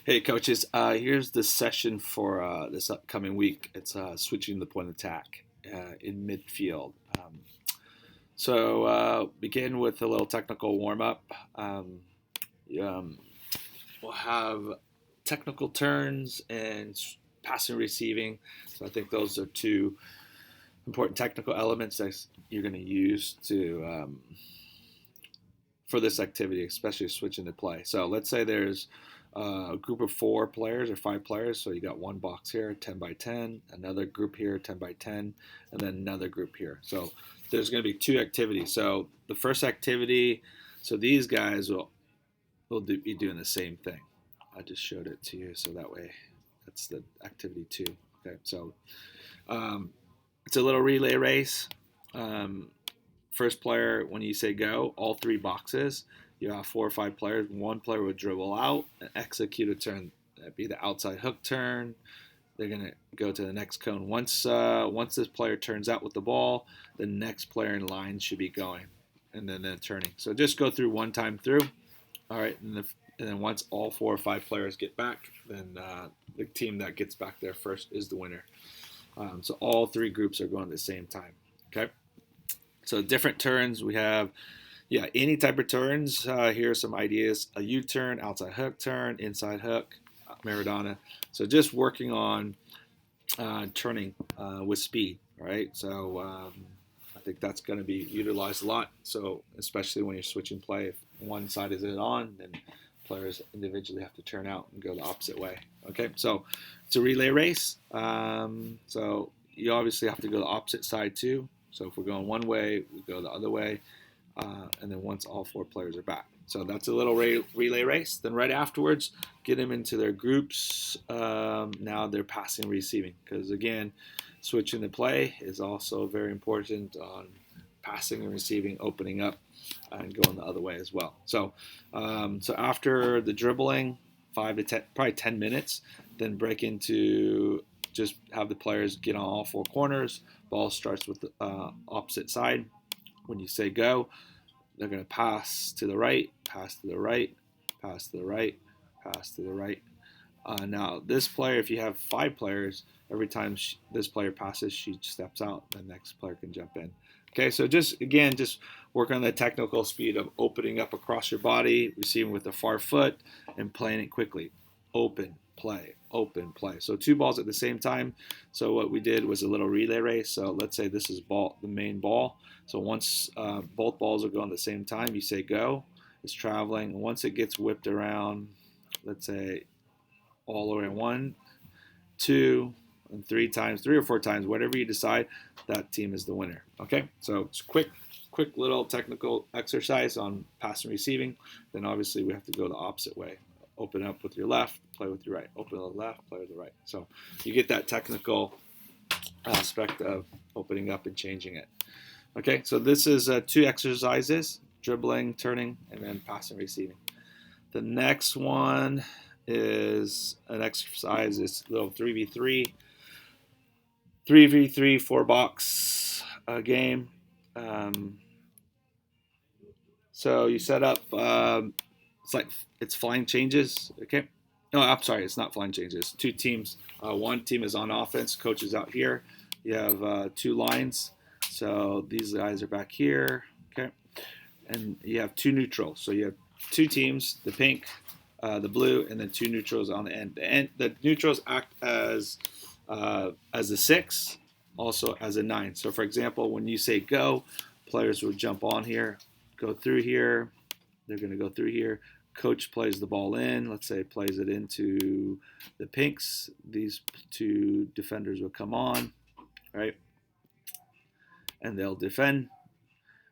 Hey, coaches. Here's the session for this upcoming week. It's switching the point of attack in midfield. Begin with a little technical warm up. Um, we'll have technical turns and passing and receiving. So I think those are two important technical elements that you're going to use to for this activity, especially switching the play. So let's say there's a group of 4 players or 5 players. So you got one box here, 10 by 10, another group here, 10 by 10, and then another group here. So there's going to be 2 activities. So the first activity, so these guys be doing the same thing. I just showed it to you, so that way that's the activity 2. Okay, so um, it's a little relay race. Um, First player, when you say go, all 3 boxes, you have 4 or 5 players. One player would dribble out and execute a turn. That'd be the outside hook turn. They're gonna go to the next cone. Once this player turns out with the ball, the next player in line should be going, and then turning. So just go through one time through. All right, and then once all 4 or 5 players get back, then the team that gets back there first is the winner. So all 3 groups are going at the same time. Okay. So different turns we have, yeah, any type of turns. Here are some ideas: a U-turn, outside hook turn, inside hook, Maradona. So just working on turning with speed, right? So I think that's going to be utilized a lot. So especially when you're switching play, if one side isn't on, then players individually have to turn out and go the opposite way. Okay, so it's a relay race. So you obviously have to go the opposite side too. So if we're going one way, we go the other way, and then once all 4 players are back. So that's a little relay race. Then right afterwards, get them into their groups. Now they're passing and receiving, because again, switching the play is also very important on passing and receiving, opening up, and going the other way as well. So after the dribbling, 5 to 10, probably 10 minutes, then break into just have the players get on all 4 corners. Ball starts with the opposite side. When you say go, they're going to pass to the right, pass to the right, pass to the right, pass to the right. Now, this player, if you have 5 players, every time this player passes, she steps out. The next player can jump in. Okay, so just work on the technical speed of opening up across your body, receiving with the far foot, and playing it quickly. Open, play, open, play. So 2 balls at the same time. So what we did was a little relay race. So let's say this is the main ball. So once both balls are going at the same time, you say go. It's traveling. And once it gets whipped around, let's say all the way 1, 2, and 3 times, 3 or 4 times, whatever you decide, that team is the winner. Okay, so it's quick little technical exercise on pass and receiving. Then obviously we have to go the opposite way. Open up with your left, play with your right. Open with the left, play with the right. So you get that technical aspect of opening up and changing it. Okay, so this is 2 exercises: dribbling, turning, and then pass and receiving. The next one is an exercise. It's a little 3v3 4 box game. Um, so you set up. It's flying changes. Okay. No, I'm sorry. It's not flying changes. 2 teams. One team is on offense. Coach is out here. You have 2 lines. So these guys are back here. Okay. And you have 2 neutrals. So you have 2 teams. The pink, the blue, and then 2 neutrals on the end. The neutrals act as a 6, also as a 9. So for example, when you say go, players will jump on here, go through here. They're going to go through here. Coach plays the ball in. Let's say plays it into the pinks. These 2 defenders will come on, right? And they'll defend.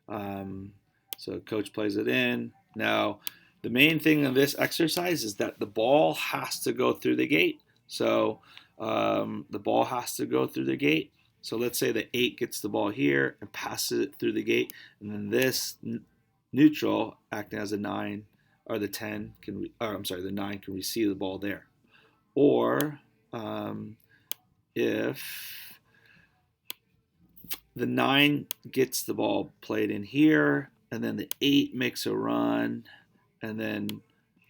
So coach plays it in. Now, the main thing in this exercise is that the ball has to go through the gate. So the ball has to go through the gate. So let's say the 8 gets the ball here and passes it through the gate, and then this neutral, acting as a 9, or the 10 can, or I'm sorry, the 9 can receive the ball there. Or if the 9 gets the ball played in here, and then the 8 makes a run, and then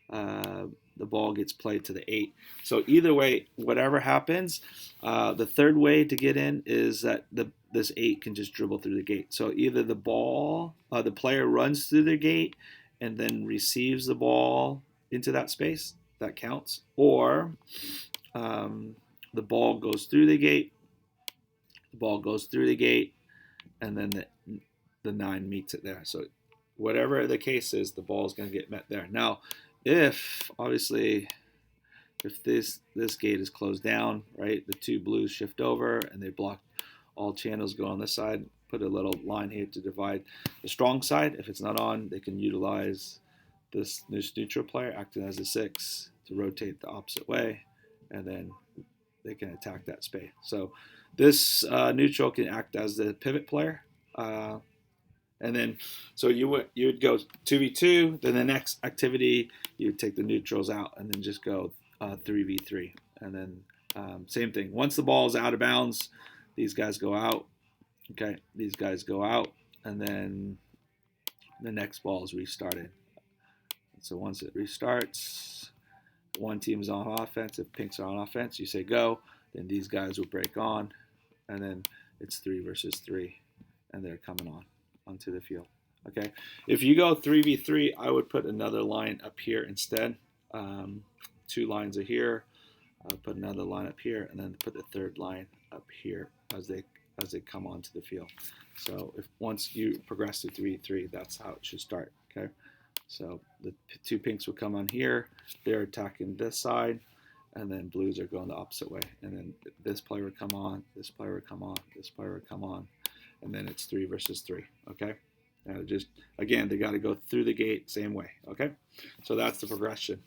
the ball gets played to the 8. So either way, whatever happens, the third way to get in is that this 8 can just dribble through the gate. So either the player runs through the gate and then receives the ball into that space, that counts, or the ball goes through the gate, and then the 9 meets it there. So whatever the case is, the ball is going to get met there. Now, if this gate is closed down, right, the 2 blues shift over and they block all channels, go on this side, put a little line here to divide the strong side. If it's not on, they can utilize this neutral player acting as a 6 to rotate the opposite way, and then they can attack that space. So this neutral can act as the pivot player. And then, so you would go 2v2. Then the next activity, you would take the neutrals out and then just go 3v3. And then same thing. Once the ball is out of bounds, these guys go out. Okay, these guys go out, and then the next ball is restarted. So once it restarts, one team is on offense. If pinks are on offense, you say go. Then these guys will break on, and then it's 3 versus 3, and they're coming onto the field. Okay, if you go 3v3, I would put another line up here instead. 2 lines are here. I'll put another line up here, and then put the third line up here as they come onto the field. So if once you progress to 3v3, that's how it should start. Okay, so the 2 pinks will come on here. They're attacking this side, and then blues are going the opposite way. And then this player would come on, this player would come on, this player would come on, and then it's 3 versus 3. Okay. Now just again, they got to go through the gate same way. Okay, so that's the progression.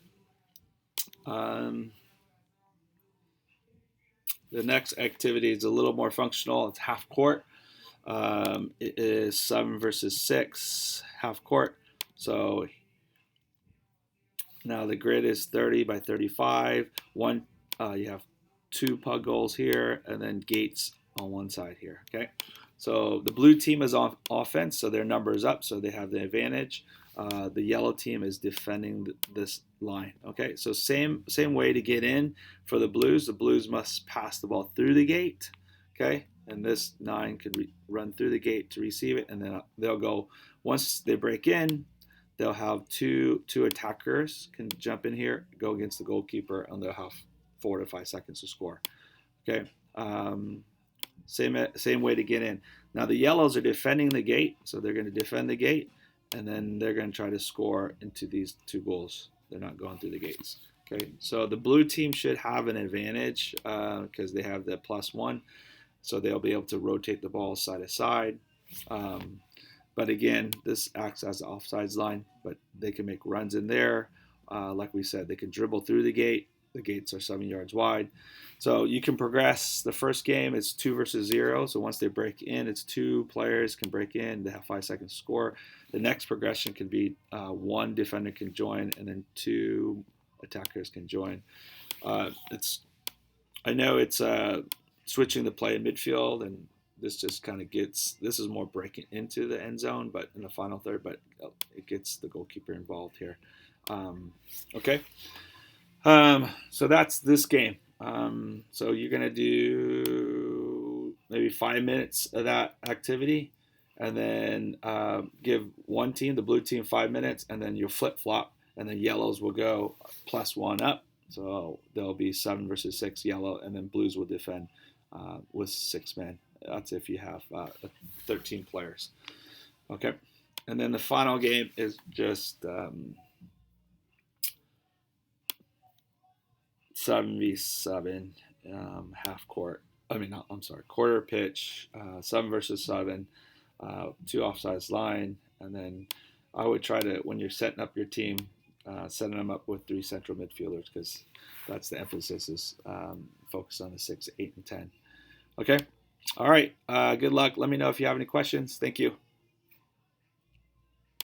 The next activity is a little more functional. It's half court. It is 7 versus 6 half court. So now the grid is 30 by 35. You have 2 pug goals here, and then gates on one side here. Okay, so the blue team is on offense, so their number is up, so they have the advantage. The yellow team is defending this line. Okay, so same way to get in for the blues. The blues must pass the ball through the gate. Okay, and this 9 could run through the gate to receive it, and then they'll go. Once they break in, they'll have two attackers can jump in here, go against the goalkeeper, and they'll have 4 to 5 seconds to score. Okay, same way to get in. Now the yellows are defending the gate, so they're going to defend the gate, and then they're going to try to score into these 2 goals. They're not going through the gates. Okay, so the blue team should have an advantage because they have the +1, so they'll be able to rotate the ball side to side. But again, this acts as an offsides line, but they can make runs in there. Like we said, they can dribble through the gate. The gates are 7 yards wide. So you can progress. The first game is 2 versus 0. So once they break in, it's 2 players can break in. They have 5 seconds to score. The next progression can be 1 defender can join, and then 2 attackers can join. I know it's switching the play in midfield, and this just kind of this is more breaking into the end zone, but in the final third, but it gets the goalkeeper involved here. Okay. So that's this game. So you're going to do maybe 5 minutes of that activity, and then give one team, the blue team, 5 minutes, and then you'll flip-flop, and the yellows will go +1 up. So there'll be 7 versus 6 yellow, and then blues will defend with 6 men. That's if you have 13 players. Okay. And then the final game is just 7v7 half court. Quarter pitch, 7 versus 7, 2 offsides line, and then I would try to, when you're setting up your team, setting them up with 3 central midfielders, because that's the emphasis is focus on the 6, 8, and 10. Okay. All right. Good luck. Let me know if you have any questions. Thank you.